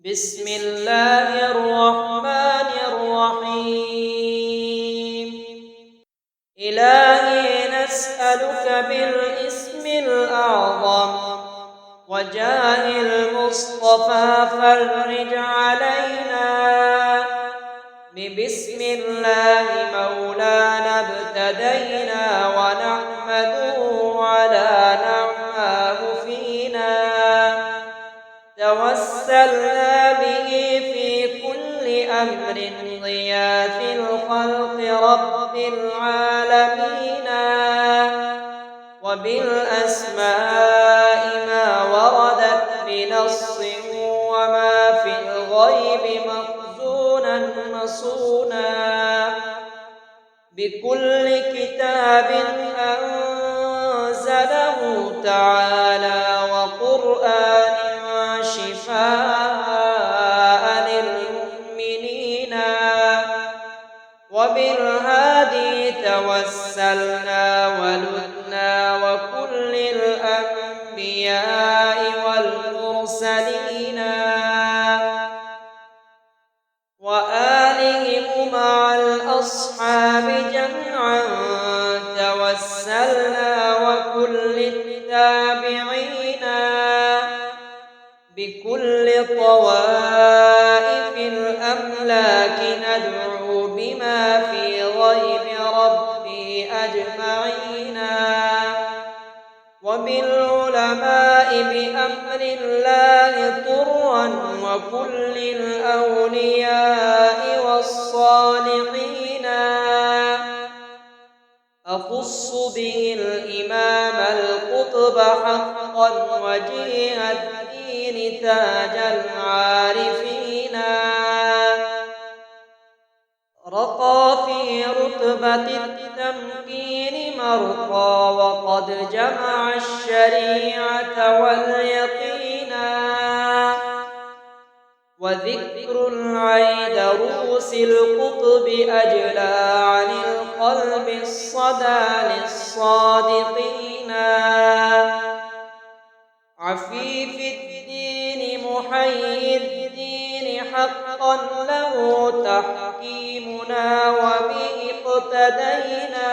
بسم الله الرحمن الرحيم. إلهي نسألك بالاسم الأعظم وجاه المصطفى فرج علينا. ببسم الله مولانا ابتدينا ونحمده على نعماه فينا. توسلنا به في كل أمر ضياف الخلق رب العالمين. وبالأسماء ما وردت بنص وما في الغيب مخزونا مصونا. بكل كتاب أنزله تعالى وقرآن شفاء للمؤمنين. وبالهادي توسلنا ولدنا وكل الأنبياء والمرسلين وآلهم مع الأصحاب جمعا. توسلنا وكل التابعين بكل طوائف الأملاك ندعو بما في غيب ربي أجمعين. وبالعلماء بأمر الله طرا وكل الأولياء والصالحين. أخص به الإمام القطب حقا وجيه الدين تاج العارفين. رقى في رتبة التمكين مرقى وقد جمع الشريعة واليقين. وذكر العيدروس القطب أجلى عن القلب الصدى للصادقين. عفيف الدين محيي الدين حقا له تحكيمنا وبه اقتدينا.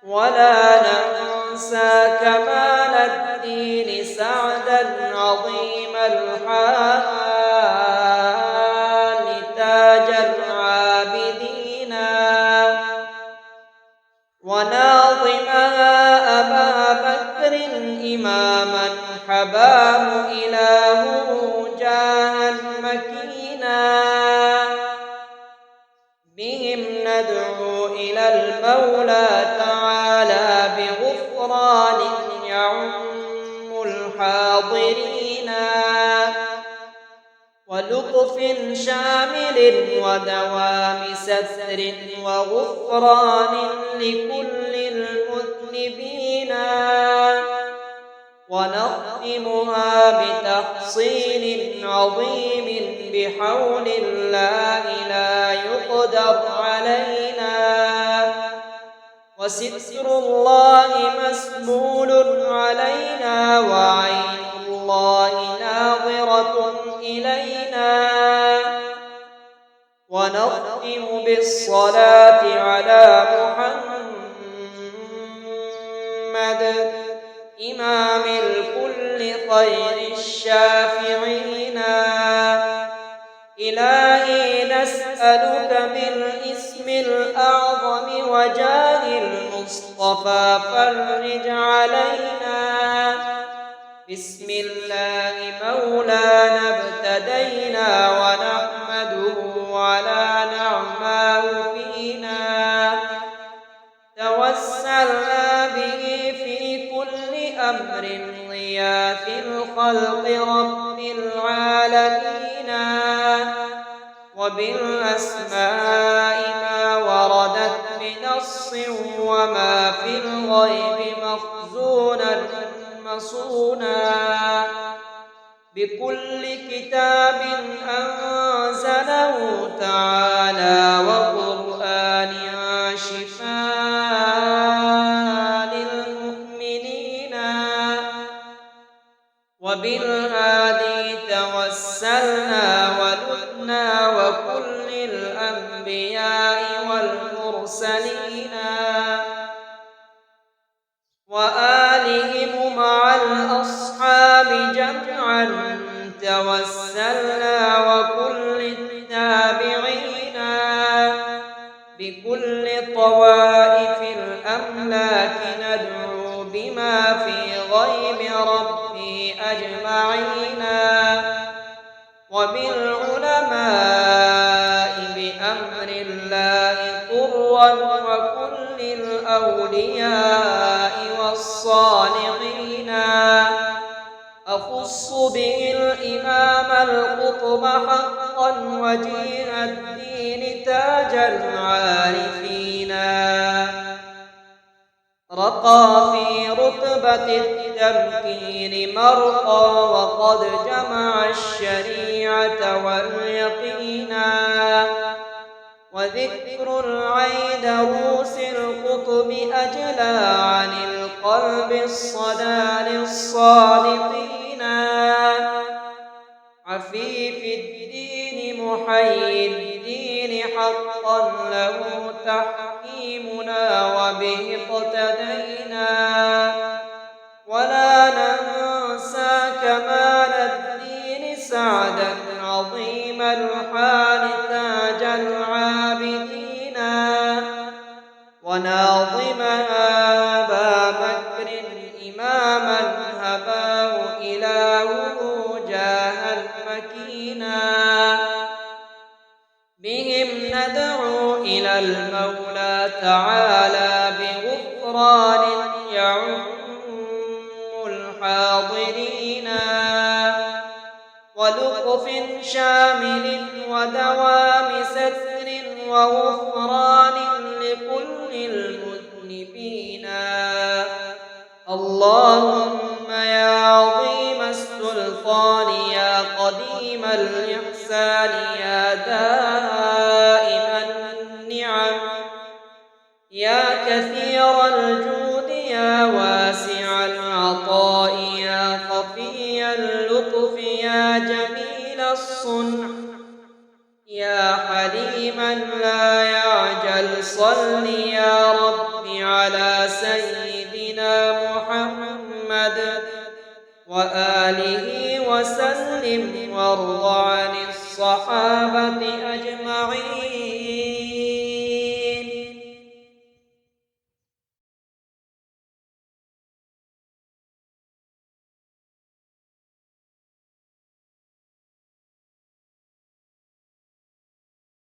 ولا ننسى كمال الدين سعدا عظيم الحال تاج العابدين. وناظمها أبا بكر إماما حباه إلهه جاها مكينا. بهم ندعو إلى المولى تعالى بغفران يعم الحاضرين ولطف شامل ودوام ستر وغفران لكل المذنبين. ونختمها بتحصيل عظيم بحول الله لا يقدر علينا. وستر الله مسمول علينا وعين الله ناظرة إلينا. ونختم بالصلاة على محمد إمام الكل خير الشافعين. إلهي نسألك بالاسم الأعظم وجاه المصطفى فرج علينا. بسم الله مولانا ابتدينا ونحمده على نعماه فينا. توسلنا به في كل أمر ضياف الخلق رب العالمين. وبالأسماء ما وردت بنص وما في الغيب مخزونا مصونا. بكل كتاب أنزله تعالى وقرآن شفاء للمؤمنين. وبالهادي توسلنا توسلنا ولدنا وكل الأنبياء والمرسلين وآلهم مع الأصحاب جمعا توسلنا وكل التابعين بكل طوائف الأملاك ندعو بما في غيب ربي أجمعين وبالعلماء بأمر الله طرا وكل الأولياء والصالحين أخص به الإمام القطب حقا وجيه الدين تاج العارفين رقى في رتبة التمكين مرقى وقد جمع الشريعة واليقين وذكر العيدروس القطب أجلى عن القلب الصدى للصادقين عفيف الدين محيي الدين حقا له تحكيمنا وبه اقتدينا ولا ننسى كمال الدين سعدا عظيم الحال تاج العابدين وناظمها أبا بكر إماما هباه إلهه جاه المكينا بهم ندعو إلى المولى تعالى بغفران يعم الحاضرين ولطف شامل ودوام ستر وغفران لكل المذنبين اللهم يا عظيم السلطان يا قديم الإحسان يا دائم النعم يا كثير الجود يا واسع العطاء يا خفي اللطف يا جميل الصنع يا حليما لا يعجل صل يا رب على سيدنا محمد وآله وسلم وارض عن الصحابة أجمعين